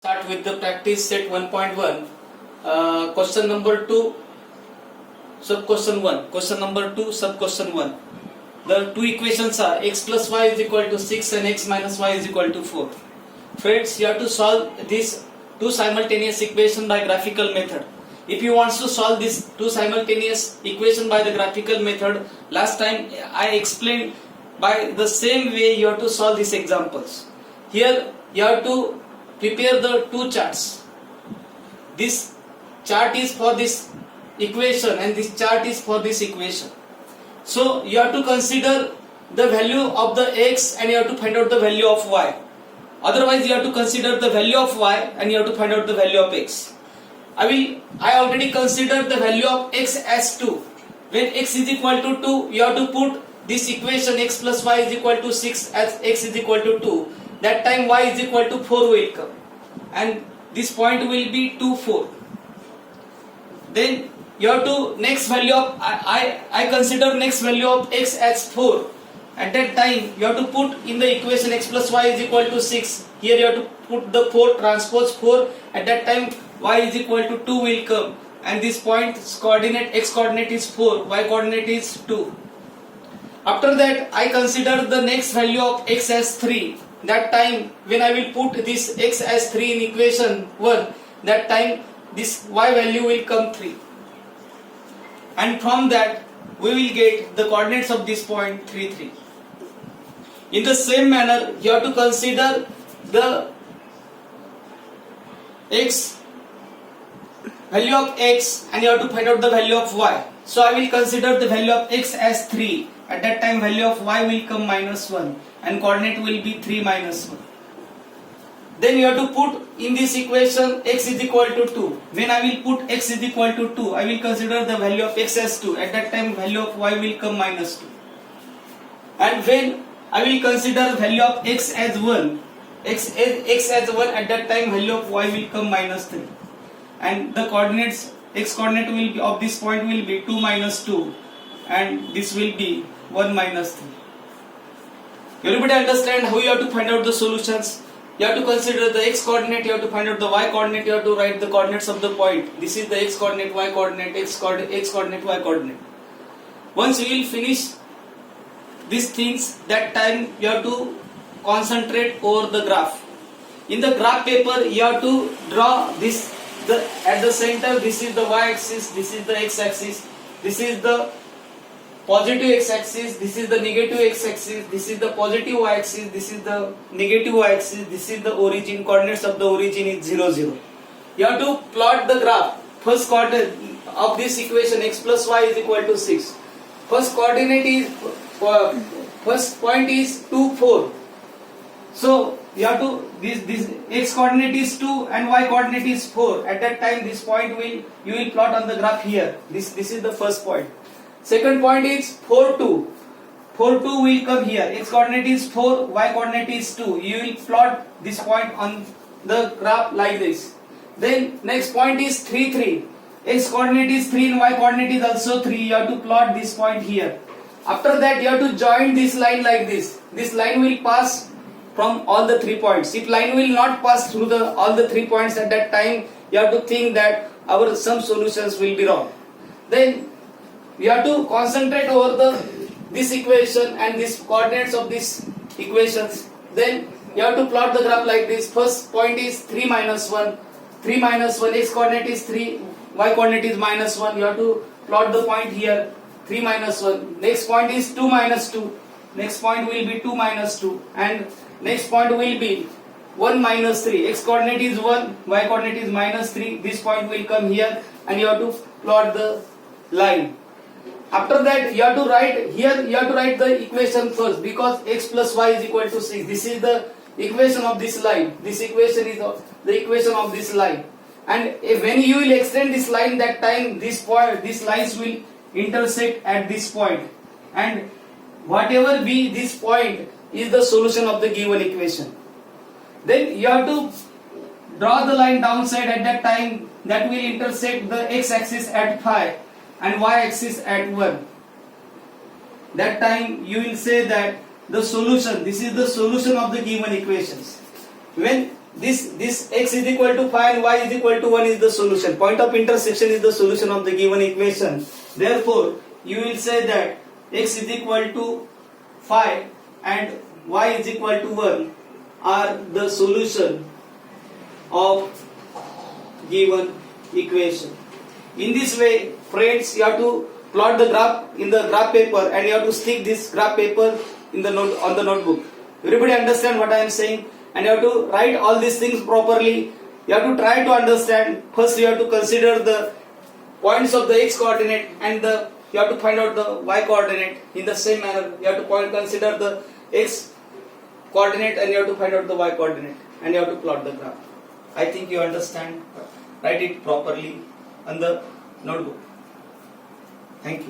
Start with the practice set 1.1. Question number 2, sub question 1. Question number 2, sub question 1. The two equations are x plus y is equal to 6 and x minus y is equal to 4. Friends, you have to solve these two simultaneous equation by graphical method. If you want to solve this two simultaneous equation by the graphical method, last time I explained by the same way you have to solve these examples. Here you have to prepare the two charts. This chart is for this equation and this chart is for this equation. So you have to consider the value of the x and you have to find out the value of y. Otherwise you have to consider the value of y and you have to find out the value of x. I already considered the value of x as 2. When x is equal to 2, you have to put this equation x plus y is equal to 6 as x is equal to 2. That time y is equal to 4 will come and this point will be 2, 4. Then you have to next value of I consider next value of x as 4. At that time you have to put in the equation x plus y is equal to 6. Here you have to put the 4 transpose 4. At that time y is equal to 2 will come and this point's coordinate x coordinate is 4, y coordinate is 2. After that I consider the next value of x as 3. That time when I will put this x as 3 in equation 1, that time this y value will come 3. And from that we will get the coordinates of this point 3, 3. In the same manner you have to consider the x value of x and you have to find out the value of y. So I will consider the value of x as 3. At that time value of y will come minus 1 and coordinate will be 3 minus 1. Then you have to put in this equation x is equal to 2. When I will put x is equal to 2, I will consider the value of x as 2. At that time value of y will come minus 2. And when I will consider value of x as 1, x as 1, at that time value of y will come minus 3. And the coordinates, x coordinate will be of this point will be 2 minus 2 and this will be 1 minus 3. Everybody understand how you have to find out the solutions? You have to consider the x coordinate, you have to find out the y coordinate, you have to write the coordinates of the point. This is the x coordinate, y coordinate, x coordinate, y coordinate. Once you will finish these things, that time you have to concentrate over the graph. In the graph paper, you have to draw this, at the center, this is the y-axis, this is the x-axis, this is the positive x-axis, this is the negative x-axis, this is the positive y-axis, this is the negative y-axis, this is the origin, coordinates of the origin is 0, 0. You have to plot the graph. First coordinate of this equation x plus y is equal to 6. First coordinate is, first point is 2, 4. So you have to, this x coordinate is 2 and y coordinate is 4. At that time this point will, you will plot on the graph here. This is the first point. Second point is 4, 2. 4, 2 will come here. X coordinate is 4, y coordinate is 2. You will plot this point on the graph like this. Then next point is 3, 3. X coordinate is 3 and y coordinate is also 3. You have to plot this point here. After that you have to join this line like this. This line will pass from all the 3 points. If line will not pass through all the 3 points, at that time you have to think that our some solutions will be wrong. Then you have to concentrate over this equation and this coordinates of these equations. Then you have to plot the graph like this. First point is 3 minus 1. 3 minus 1, x coordinate is 3, y coordinate is minus 1. You have to plot the point here, 3 minus 1. Next point is 2 minus 2. Next point will be 2 minus 2. And next point will be 1 minus 3. X coordinate is 1, y coordinate is minus 3. This point will come here and you have to plot the line. After that you have to write here, you have to write the equation first because x plus y is equal to 6. This is the equation of this line. This equation is the equation of this line. And when you will extend this line, that time this point, these lines will intersect at this point. And whatever be this point is the solution of the given equation. Then you have to draw the line downside at that time that will intersect the x-axis at 5 and y-axis at 1. That time you will say that the solution, this is the solution of the given equations. When this x is equal to 5 and y is equal to 1 is the solution. Point of intersection is the solution of the given equation. Therefore, you will say that x is equal to 5 and y is equal to 1 are the solution of given equation. In this way, friends, you have to plot the graph in the graph paper and you have to stick this graph paper in the note on the notebook. Everybody understand what I am saying? And you have to write all these things properly. You have to try to understand. First, you have to consider the points of the x coordinate and you have to find out the y coordinate. In the same manner, you have to consider the x coordinate and you have to find out the y coordinate and you have to plot the graph. I think you understand. Write it properly on the notebook. Thank you.